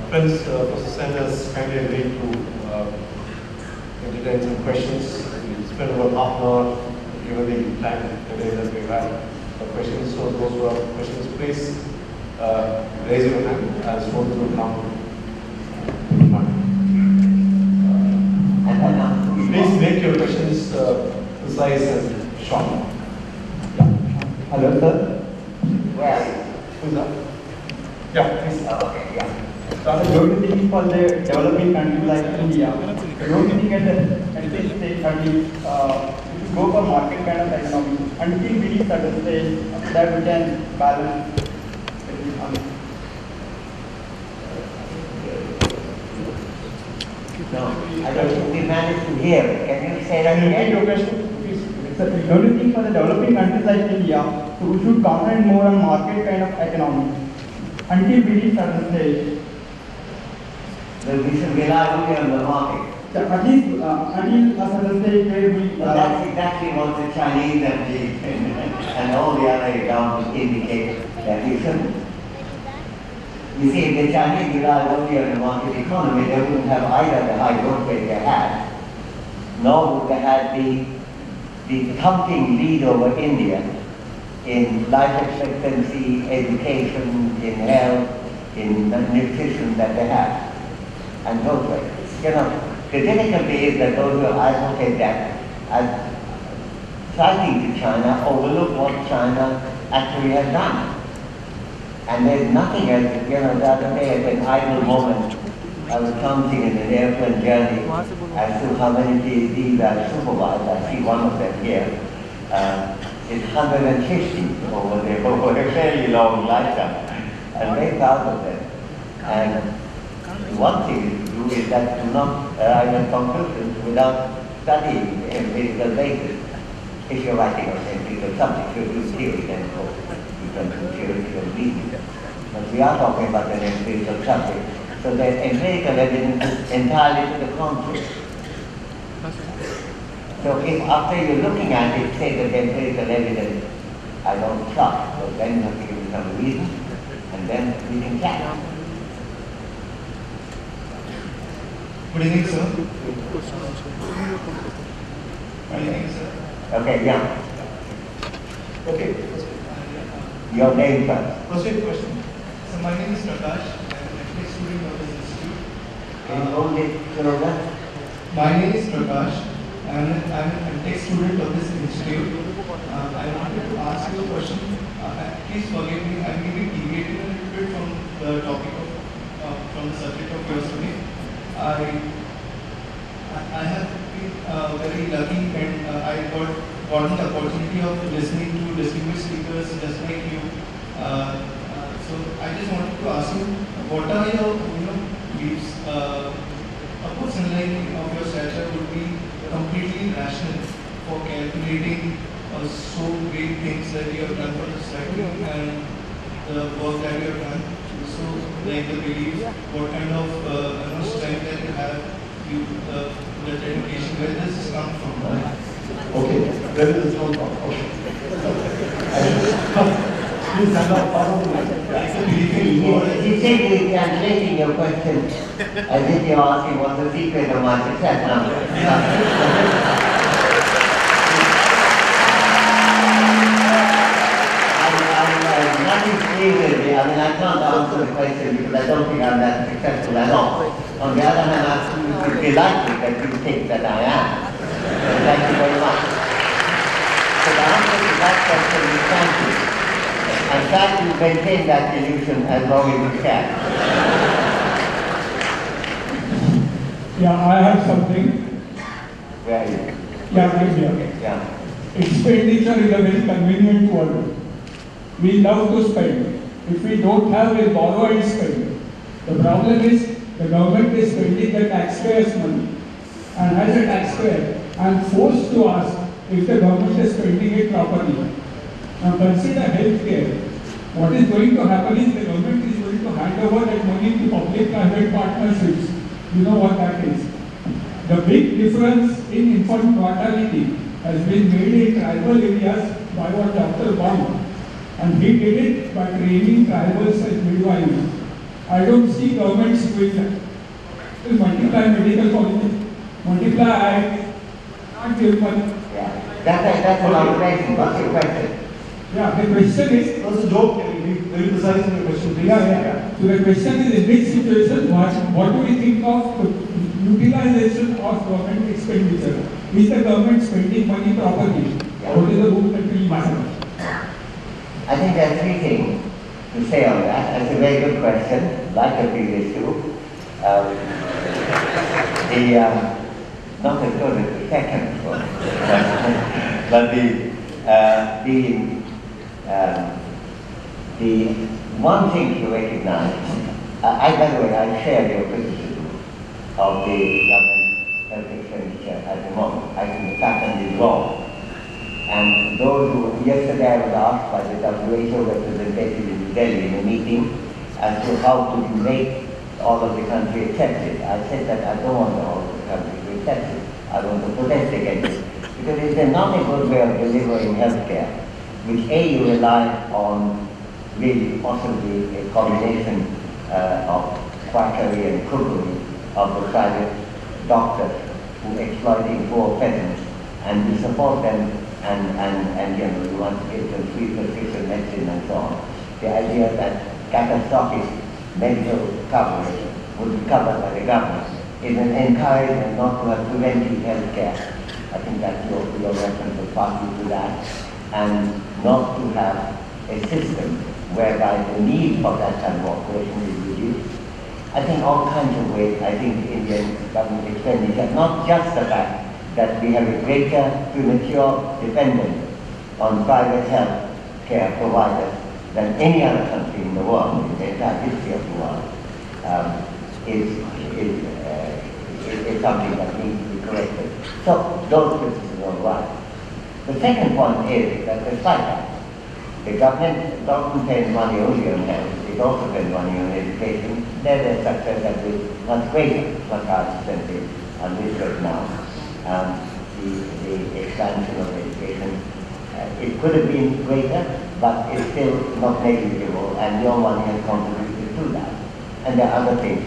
Friends, Professor Sen has kindly agreed to entertain some questions. We spent about half an hour given the time today that we had for questions. So those who have questions, please raise your hand as phone will come. Please make your questions precise and short. Hello, sir. Where? Who's that? Yeah, please. Okay, yeah. Don't you think for the developing countries like India, don't you think at this stage, we should go for market kind of economy until we reach certain stage that we can balance No, I don't think we managed to hear. Can you say that again? Your question? So, don't you think for the developing countries like India, so we should concentrate more on market kind of economy until we reach certain stage? So we should rely only on the market. So at least until a certain stage where we... Well, that's exactly what the Chinese and all the other examples indicate that we shouldn't. You see, if the Chinese relied only on the market economy, they wouldn't have either the high growth rate they had, nor would they have the thumping lead over India in life expectancy, education, in health, in nutrition that they have, and growth rate. You know, the difficulty is that those who advocate that as citing to China overlook what China actually has done. And there's nothing else, you know, the other day at an idle moment, I was counting in an airplane journey as to how many PhDs I supervised. I see one of them here. It's 150 over a fairly long lifetime. I'm very proud of them. And one thing to do is that to not arrive at conclusions without studying the empirical basis. If you're writing on empirical subjects, you'll do theory then go. You can do theoretical reasoning. But we are talking about an empirical subject. So there's empirical evidence is entirely to the contrary. So if after you're looking at it, say that the empirical evidence, I don't trust, so then you have to give me some reason, and then we can chat. Good evening, sir. Good evening, sir. Okay, yeah. Okay. Your name first. Proceed question. So my name is Prakash. I'm a student of this institute. Can you hold it closer? My name is Prakash. I'm a tech student of this institute. I wanted to ask you a question. Please forgive me. I may be deviating a little bit from the topic from the subject of your study. I have been very lucky, and I gotten the opportunity of listening to distinguished speakers just like you. So I just wanted to ask you, what are your beliefs? A person like of your stature would be completely rational for calculating so great things that you have done for the society and the work that you have done. So, like the beliefs, what kind of strength that you have, the dedication, where does this come from? Okay, where is this phone from? Okay. Please stand up. You seem to be translating your question as if you're asking what's the secret of my success now. Nothing to do with me. I mean, I can't answer the question because I don't think I'm that successful at all. On the other hand, I'm delighted that you think that I am. So thank you very much. So the answer to that question is thank you. And try to maintain that illusion as long as you can. Yeah, I have something. Where are you? Yeah, right here. Yeah. Expenditure is a very convenient word. We love to spend. If we don't have, we borrow and spend. The problem is the government is spending the taxpayers' money. And as a taxpayer, I am forced to ask if the government is spending it properly. Now consider healthcare. What is going to happen is the government is going to hand over that money to public-private partnerships. You know what that is. The big difference in infant mortality has been made in tribal areas by what Dr. Amartya Sen. And he did it by training tribals as midwives. I don't see governments doing that. Will multiply medical colleges, multiply I can't give money. Yeah. That's an observation. What's your question? Yeah, the question is, That's a joke. Can you be very precise in your question, please? yeah. So the question is, in this situation, what do we think of the utilization of government expenditure? Is the government spending money properly? Yeah. What is the rule country matter? I think there are three things to say on that. That's a very good question, like the previous two. Not as good as the second one, but the one thing to recognize, by the way, I share your criticism of the government health expenditure at the moment. I think the pattern is wrong. And those who, yesterday I was asked by the WHO representative in New Delhi in a meeting as to how to make all of the country accept it. I said that I don't want all of the country to accept it. I want to protest against it. Because it's not a good way of delivering healthcare, which A, you rely on really possibly a combination of quackery and crookery of the private doctors who exploiting poor peasants, and you support them and you want to give them free prescription medicine and so on. The idea that catastrophic medical coverage would be covered by the government is an encouragement not to have preventive health care. I think that your reference was partly to that, and not to have a system whereby the need for that kind of operation is reduced. I think all kinds of ways, I think the Indian government expenditure, not just the fact that we have a greater premature dependence on private health care providers than any other country in the world, in the entire history of the world, is something that needs to be corrected. So those criticisms are right. The second point is that despite that, the government doesn't spend money only on health, it also spends money on education. Their success has been much greater, what I spent on research now. The expansion of education, it could have been greater, but it's still not negligible, and your money has contributed to that. And there are other things.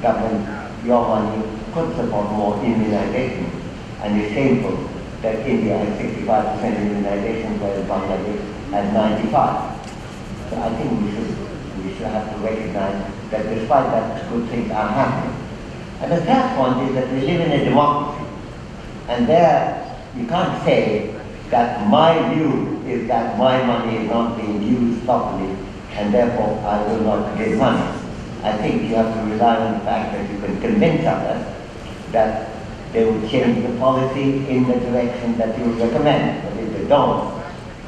Government, your money could support more immunization, and it's shameful that India has 65% immunization, whereas Bangladesh has 95%. So I think we should have to recognize that despite that, good things are happening. And the third point is that we live in a democracy. And there, you can't say that my view is that my money is not being used properly, and therefore I will not give money. I think you have to rely on the fact that you can convince others that they will change the policy in the direction that you recommend. But if they don't,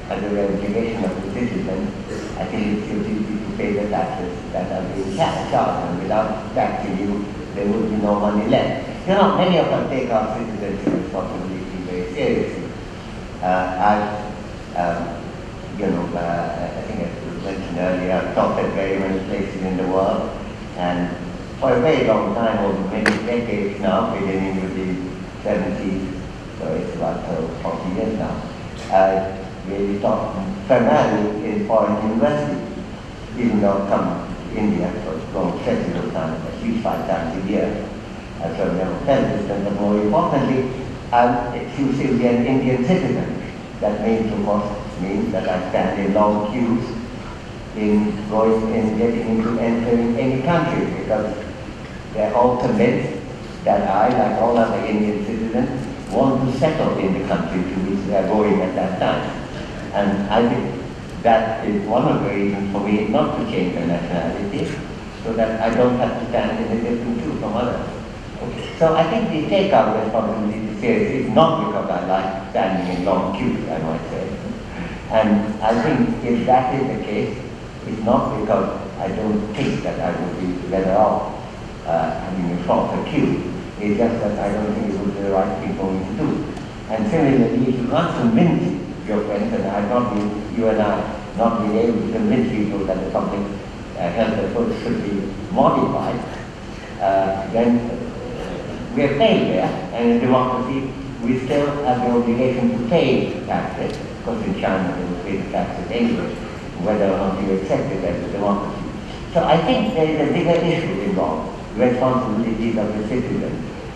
as a remuneration of the citizens, I think it's your duty to pay the taxes that are being charged, and without taxing you, there would be no money left. You know, many of us take our citizenship responsibility very seriously. I think as was mentioned earlier, I've taught at very many places in the world, and for a very long time, over many decades now, beginning with the 70s, so it's about 40 years now, I really taught primarily in foreign universities, even though I've come to India for long stretches of time, at least 5 times a year. So I've never felt this, but more importantly, I'm exclusively an Indian citizen. That means, of course, that I stand in long queues in getting into entering any country, because they're all convinced that I, like all other Indian citizens, want to settle in the country to which they are going at that time. And I think that is one of the reasons for me not to change my nationality, so that I don't have to stand in a different queue from others. So I think we take our responsibility seriously, not because I like standing in long queues, I might say. And I think if that is the case, it's not because I don't think that I would be better off having a shorter queue. It's just that I don't think it would be the right thing for me to do. And similarly, if you can't convince your friends, and you and I not being able to convince people that the public health approach should be modified, then we are paying there, and in democracy, we still have the obligation to pay taxes, because in China they will pay the taxes anyway, whether or not you accept it as a democracy. So I think there is a bigger issue involved, responsibilities of the citizen.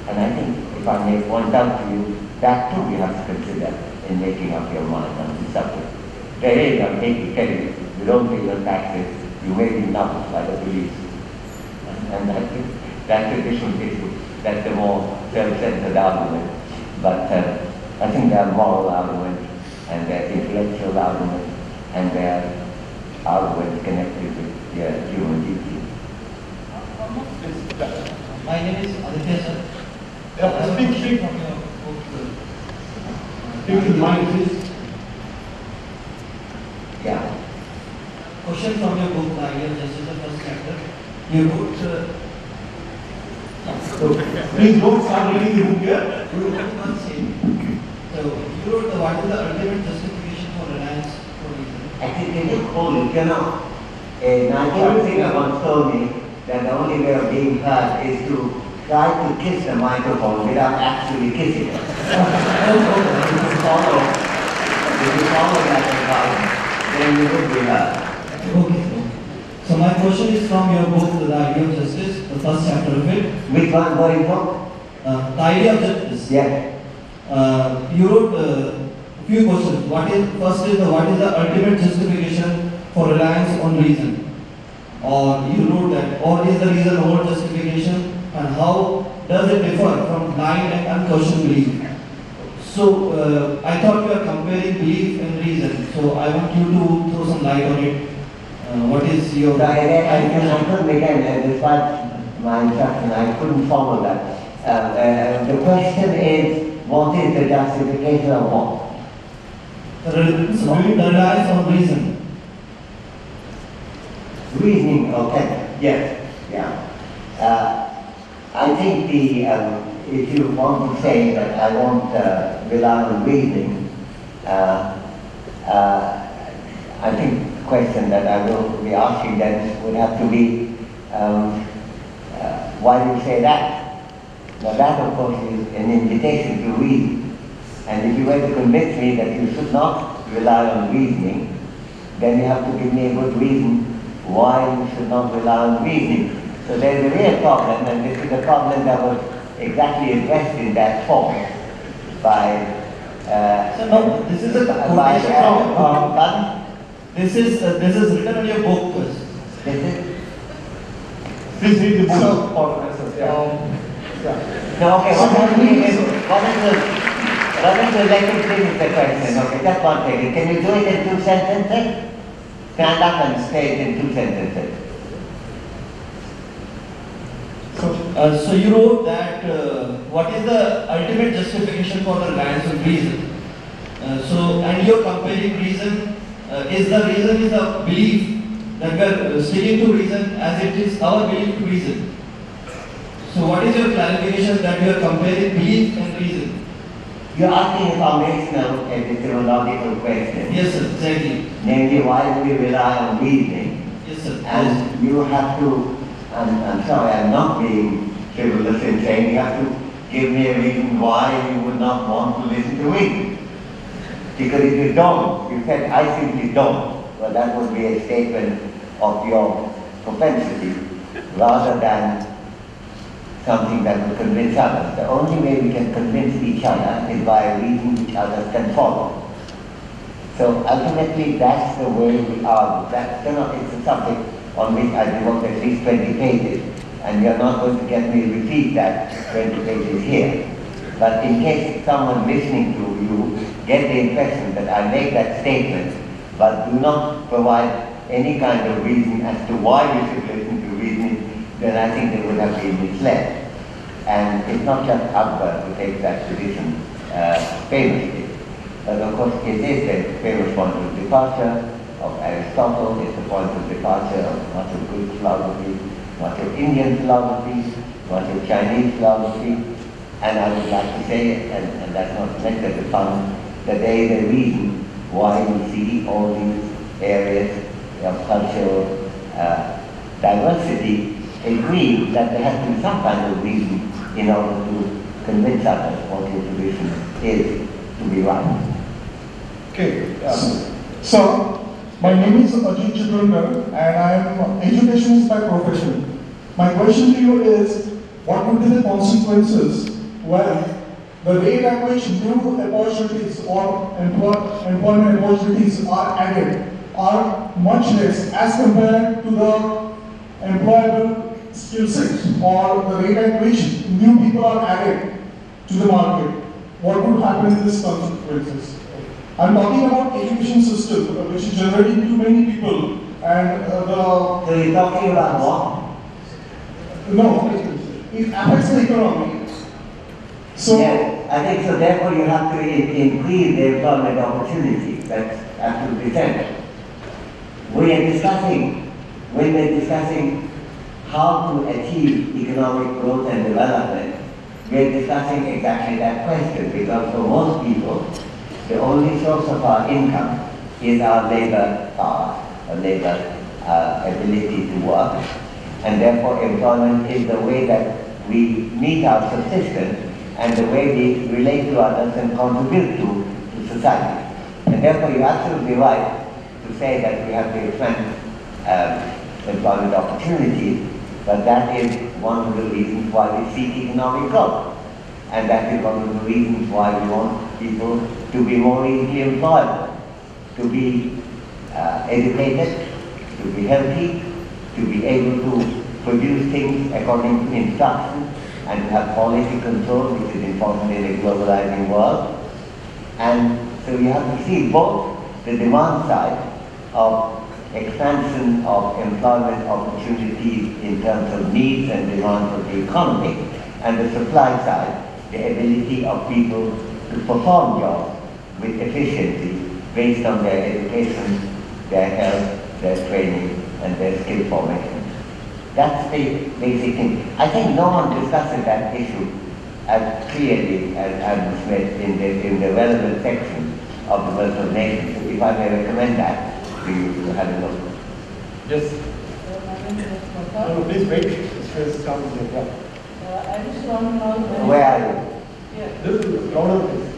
And I think, if I may point out to you, that too you have to consider in making up your mind on this subject. There is, I hate to tell you, you don't pay your taxes, you may be numbed by the police. And I think that's a different issue. That's a more self-centered argument. But I think there are moral arguments, and there are intellectual arguments, and there are arguments connected with human duty. My name is Aditya Sen. Speak from your book. Speak to the mic, please. Yeah. Question from your book, The Idea of Justice, the first chapter. You wrote. Please don't start reading the book here. You wrote one saying. So you wrote what is the ultimate justification for reliance for reason? Actually, can you hold it? You know, a Nigerian singer once told me that the only way of being heard is to try to kiss the microphone without actually kissing it. If you follow that advice, then you will be heard. Okay. So my question is from your book, The Idea of Justice, the first chapter of it. Which one were you from? The Idea of Justice. Yes. You wrote a few questions. First is what is the ultimate justification for reliance on reason? Or you wrote that what is the reason over justification and how does it differ from blind and unquestioned belief? So I thought you are comparing belief and reason. So I want you to throw some light on it. What is your... So I couldn't again, despite my instruction, I couldn't follow that. The question is, what is the justification of what? The reliance on reason. Reasoning, okay, yes, yeah. I think if you want to say that I won't rely on reasoning, I think the question that I will be asking then would have to be, why do you say that? Now that, of course, is an invitation to reason. And if you were to convince me that you should not rely on reasoning, then you have to give me a good reason why you should not rely on reasoning. So there's a real problem, and this is a problem that was exactly addressed in that form by... So no, this is a quotation from... This is written in your book. Please read the book for answers. No, okay, let him finish the question. Okay, just one second. Can you do it in 2 sentences? Stand up and say it in 2 sentences. So you wrote that what is the ultimate justification for the reliance on reason? And you're comparing reason, is the reason is a belief that we are sticking to reason as it is our belief to reason. So what is your clarification that you are comparing belief and reason? You're asking a foundational epistemological question. Yes, sir, exactly. Namely, why do we rely on reasoning? Yes, sir. And you have to, I'm sorry, I'm not being frivolous in saying you have to give me a reason why you would not want to listen to reason. Because if you don't, you said, I simply don't, well, that would be a statement of your propensity rather than something that will convince others. The only way we can convince each other is by a reason which others can follow. So ultimately, that's the way we argue. That's, it's a subject on which I devote at least 20 pages, and you're not going to get me to repeat that 20 pages here. But in case someone listening to you get the impression that I make that statement, but do not provide any kind of reason as to why we should listen to reasoning, then I think they would have been misled. And it's not just Akbar who takes that position famously, but of course it is the famous point of departure of Aristotle, it's the point of departure of much of Greek philosophy, much of Indian philosophy, much of Chinese philosophy, and I would like to say, and that's not meant as a pun, that there is a reason why we see all these areas of cultural diversity agree that there has been some kind of reason in order to convince others what your position is to be right. Okay. So, My name is Ajit Chitrangar and I am educationist by profession. My question to you is, what would be the consequences when the rate at which new opportunities or employment opportunities are added are much less as compared to the employable skill sets, or the rate at which new people are added to the market? What would happen in these consequences? I'm talking about education system, which is generating too many people, and So you're talking about what? no, it affects the economy. So Yes, I think so. Therefore, you have to increase the employment opportunities. That's absolutely certain. When we're discussing how to achieve economic growth and development, we're discussing exactly that question, because for most people, the only source of our income is our labor power, or labor ability to work. And therefore, employment is the way that we meet our subsistence and the way we relate to others and contribute to society. And therefore, you're absolutely right to say that we have to expand employment opportunities, but that is one of the reasons why we seek economic growth. And that is one of the reasons why we want people to be more easily employed, to be educated, to be healthy, to be able to produce things according to instructions, and to have quality control, which is important in a globalizing world. And so you have to see both the demand side of expansion of employment opportunities in terms of needs and demands of the economy, and the supply side, the ability of people to perform jobs with efficiency based on their education, their health, their training, and their skill formation. That's the basic thing. I think no one discusses that issue as clearly as Adam Smith in the relevant section of the Wealth of Nations. So if I may recommend that to you to have a look. Yes. No, please wait. This comes here. I just want to know. Where are you? Yeah. This is louder, please.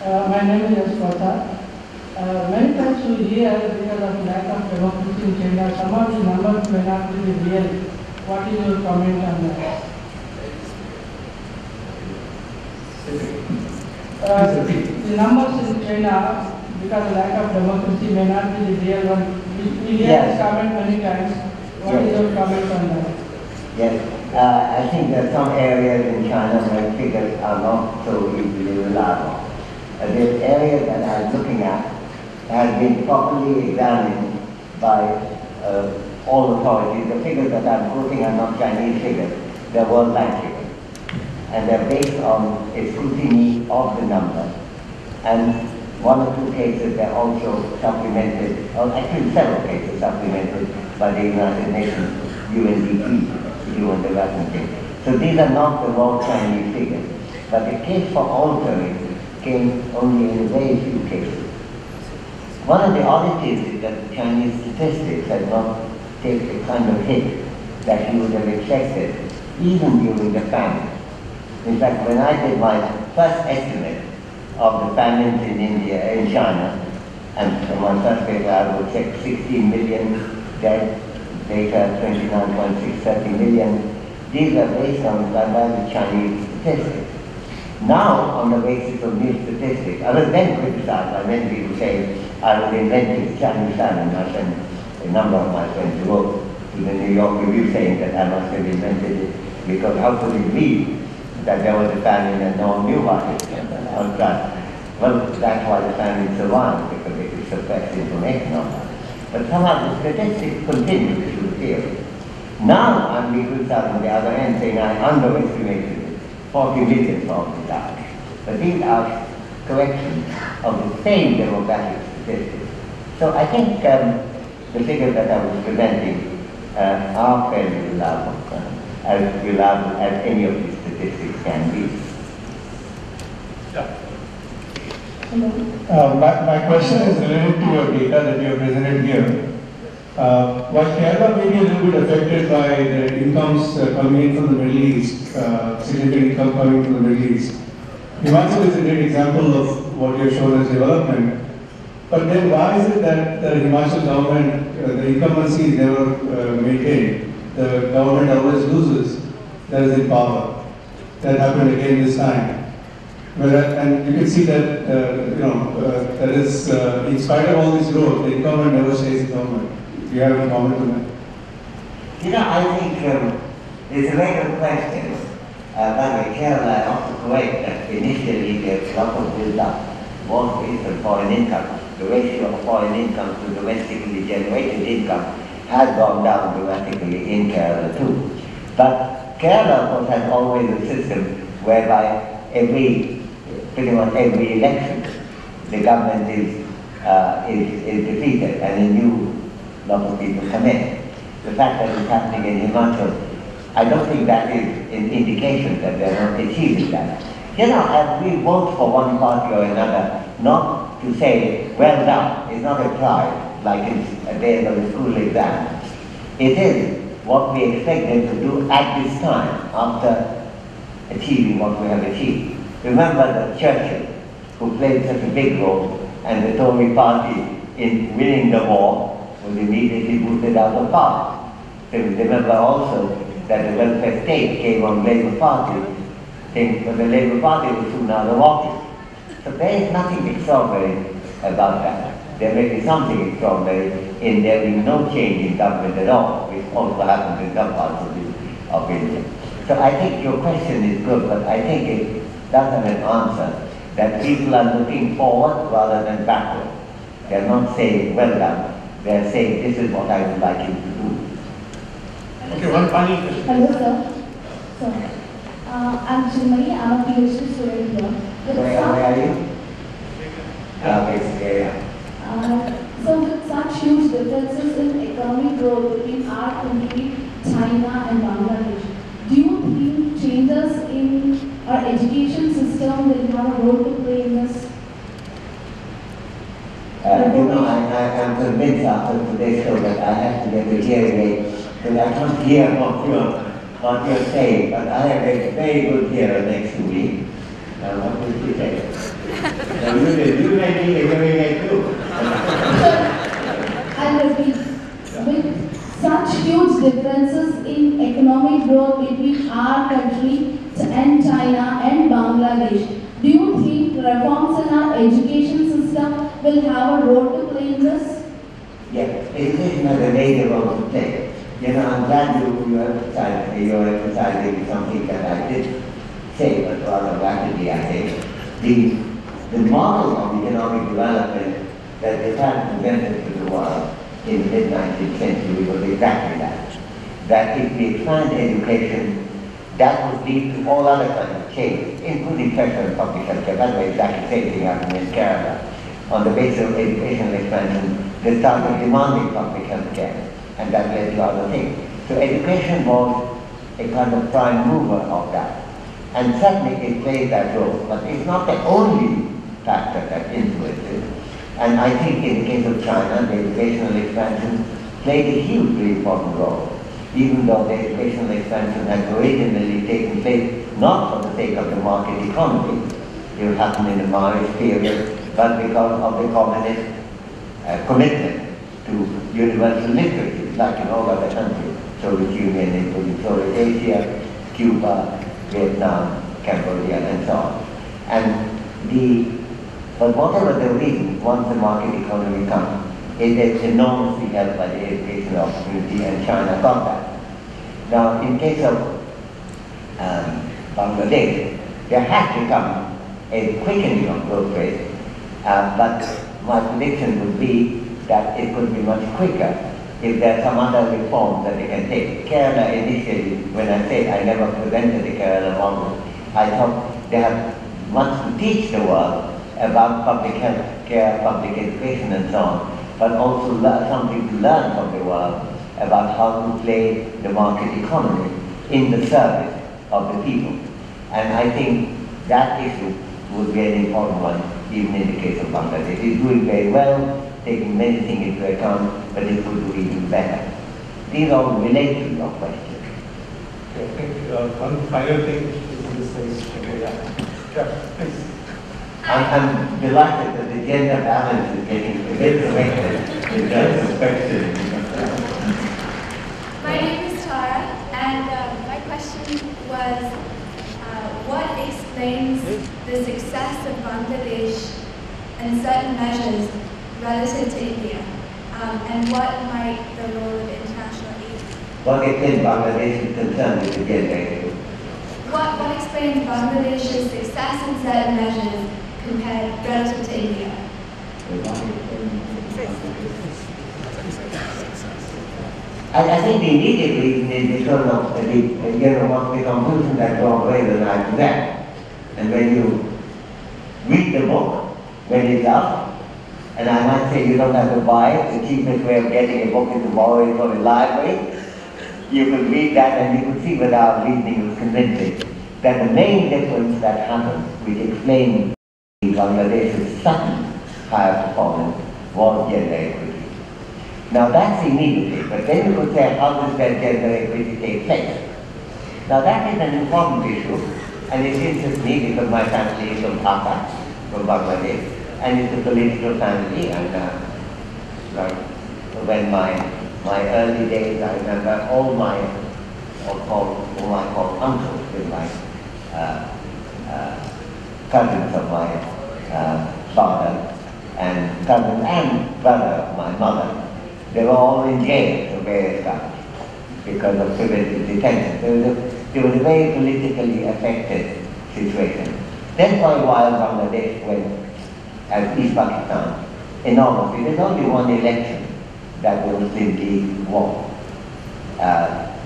My name is Yaswata. Many times we hear, because of lack of democracy in China, some of the numbers may not be real. What is your comment on that? The numbers in China, because of lack of democracy, may not be the real one. We hear this comment many times. What is your comment on that? Yes. I think there are some areas in China where figures are not so easily reliable. The area that I'm looking at has been properly examined by all authorities. The figures that I'm quoting are not Chinese figures, they're World Bank figures. And they're based on a scrutiny of the numbers. And one or two cases they're also supplemented, or actually several cases supplemented by the United Nations UNDP. Human development thing. So these are not the raw Chinese figures, but the case for altering came only in very few cases. One of the oddities is that the Chinese statistics had not taken the kind of hit that you would have expected, even during the famine. In fact, when I did my first estimate of the famines in India, in China, and from my first paper I would check 16 million dead, data 29.630 million. These are based on the Chinese statistics. Now, on the basis of new statistics, I was then criticized by many people saying I was inventing Chinese famine. I sent a number of my friends wrote to the New York Review saying that I must have invented it, because how could it be that there was a famine and no one knew about it? Well, that's why the famine survived, because they could suppress information on that. But somehow the statistics continue to show theory. Now I'm being criticized on the other end saying I underestimated it. 40 million probably died. But these are corrections of the same demographic statistics. So I think the figures that I was presenting are fairly reliable, as reliable as any of these statistics can be. Yeah. My question is related to your data that you have presented here. While Kerala may be a little bit affected by the incomes coming in from the Middle East, significant income coming from the Middle East, Himachal is a great example of what you have shown as development. But then why is it that the Himachal government, the incumbency is never maintained? The government always loses. That is in power. That happened again this time. And you can see that, that is, in spite of all this growth, the incumbent never stays in government. Do you have any comment on that? I think it's a very good question. By the way, Kerala is also correct that initially there's a lot of build-up. One is the foreign income. The ratio of foreign income to domestically generated income has gone down dramatically in Kerala too. But Kerala, of course, has always a system whereby pretty much every election, the government is defeated and a new lot of people come in. The fact that it's happening in Himachal, I don't think that is an indication that they're not achieving that. As we vote for one party or another, not to say, well done, it's not a prize, like it's at the end of the school exam. It is what we expect them to do at this time, after achieving what we have achieved. Remember that Churchill, who played such a big role, and the Tory party in winning the war, was immediately booted out of power. So remember also that the welfare state came on Labour Party, but the Labour Party was soon out of office. So there is nothing extraordinary about that. There may be something extraordinary in there being no change in government at all, which also happens in some parts of India. So I think your question is good, but I think it doesn't have an answer, that people are looking forward rather than backward. They're not saying, well done. They're saying, this is what I would like you to do. Okay, one final question. Hello, sir. Sir, I'm Chimay. I'm a PhD student here. Where are you? Okay, So with such huge differences in economic growth between our country, China and Bangladesh, do you think changes in our education system will have a role to play in this? I'm convinced after today's show that I have to get a hearing aid, because I can't hear what you're saying, but I have a very good hearer next to me. What will she say? Now you may need a hearing aid too. I'll repeat. With such huge differences in economic growth between our country and China and Bangladesh, do you think reforms in our education system will have a role to play in this? Yes, education has a major role to play. I'm glad you emphasizing something that I did say, but rather rapidly I think. The model of economic development that Japan presented to the world in the mid-19th century was exactly that. That if we expand education, that would lead to all other kinds of change, including pressure on public healthcare. By the way, exactly the same thing happened in Kerala. On the basis of educational expansion, they started demanding public healthcare, and that led to other things. So education was a kind of prime mover of that. And certainly it plays that role, but it's not the only factor that influences. And I think in the case of China, the educational expansion played a hugely important role, even though the educational expansion has originally taken place not for the sake of the market economy, it happened in the Maoist period, but because of the communist commitment to universal literacy, like in all other countries, Soviet Union, including Soviet Asia, Cuba, Vietnam, Cambodia, and so on. But whatever the reason, once the market economy comes, it is enormously helped by the educational opportunity, and China got that. Now, in case of Bangladesh, there has to come a quickening of growth rate, but my prediction would be that it could be much quicker if there are some other reforms that they can take. Kerala initially, when I said I never presented the Kerala model, I thought they have much to teach the world about public health care, public education and so on, but also something to learn from the world about how to play the market economy in the service of the people. And I think that issue would be an important one, even in the case of Bangladesh. It's doing very well, taking many things into account, but it could do even better. These all relate to your question. Okay, I think one final thing is in this case. Okay, yeah. Yeah, please. I'm delighted that the gender balance is getting a bit corrected in terms of questions. My name is Tara, and my question was, what explains the success of Bangladesh and certain measures relative to India, and what might the role of international aid be? What explains Bangladesh is concerned with the gender issue? What explains Bangladesh's success in certain measures compared relative to India? I think the immediate reason is because of the conclusion that drawn away the night to that. And when you read the book, when it's out, and I might say you don't have to buy it, the cheapest way of getting a book is to borrow it from a library. You can read that and you can see whether our reasoning was convincing. That the main difference that happened, which explained Bangladesh's sudden higher performance, was gender equity. Now that's immediately, but then you could say, how does that gender equity take place? Now that is an important issue, and it interests me because my family is from Dhaka, from Bangladesh, and it's a political family, and when my early days, I remember all my, whom I call uncles, with my cousins of my father, and cousin and brother of my mother. They were all in jail of various kinds because of preventive detention. There was a very politically affected situation. Then for a while Bangladesh went, as East Pakistan, enormously. There's only one election that the Muslim League won.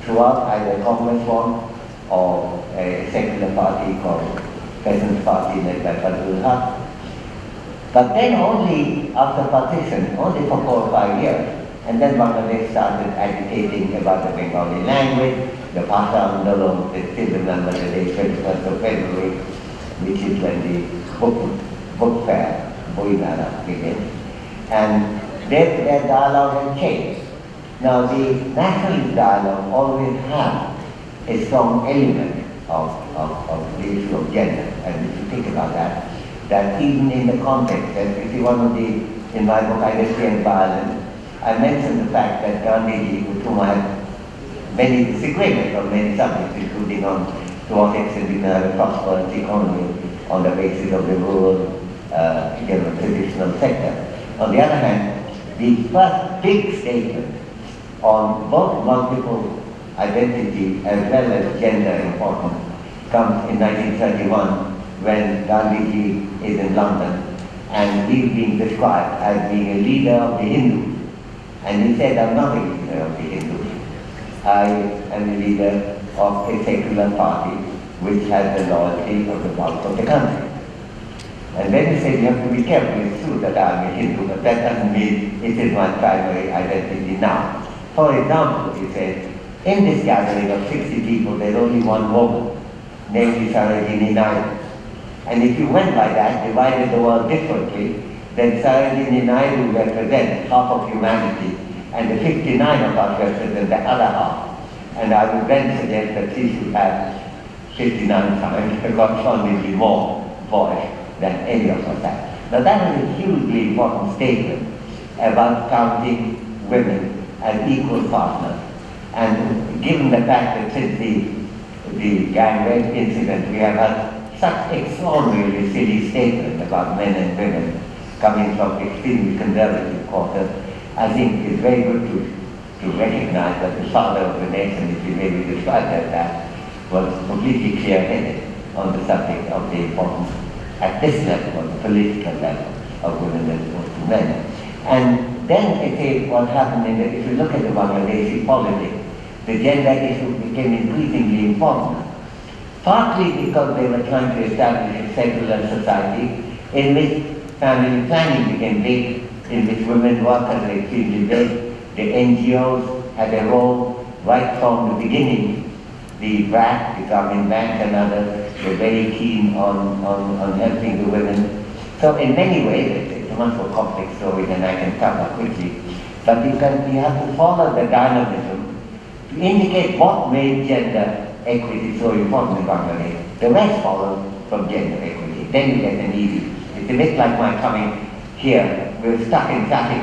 Throughout either Congress won or a secular party called Peasants' Party led by Fazlul Haq. But then only after partition, only for 4 or 5 years, and then Bangladesh started agitating about the Bengali language, the Bhasha Andolon. They still remember the day 21st of February, which is when the book fair, Boinara, began. And their dialogue had changed. Now the nationalist dialogue always had a strong element of the issue of gender. And if you think about that even in the context, and if you want to be, in my book, Identity and Violence, I mentioned the fact that Gandhiji, with whom I had many disagreements on many subjects, including on to what extent we can have a prosperous economy on the basis of the rural, traditional sector. On the other hand, the first big statement on both multiple identity as well as gender importance comes in 1931 when Gandhiji is in London and he's being described as being a leader of the Hindus. And he said, I'm not a leader of the Hindus. I am a leader of a secular party which has the loyalty of the bulk of the country. And then he said, you have to be careful. It's true that I'm a Hindu, but that doesn't mean it is my primary identity now. For example, he said, in this gathering of 60 people, there's only one woman, namely Sarojini Naidu. And if you went by that, divided the world differently, then Sarojini Naidu represents half of humanity, and the 59 of us represent the other half. And I would then suggest that she should have 59 times, correspondingly more voice than any of us have. Now that is a hugely important statement about counting women as equal partners. And given the fact that since the gang rape incident, we have had such extraordinarily silly statements about men and women coming from extremely conservative quarters, I think it's very good to recognize that the father of the nation, if you may be described as that, was completely clear-headed on the subject of the importance at this level, on the political level, of women as opposed to men. And then again, what happened in if you look at the Bangladeshi politics, the gender issue became increasingly important, partly because they were trying to establish a secular society in which family planning became big, in which women workers were extremely big. The NGOs had a role right from the beginning. The BRAC, the Government Bank and others, were very keen on helping the women. So in many ways, it's a much more complex story than I can cover quickly. But you have to follow the dynamism to indicate what made gender equity so important in Bangladesh. The rest follows from gender equity. Then you get an easy It's a bit like my coming here. We're stuck in traffic.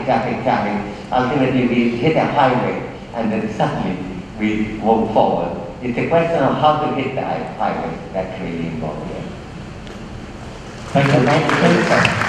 Ultimately, we hit a highway, and then suddenly we move forward. It's a question of how to hit the highway. That's really important. Thank you.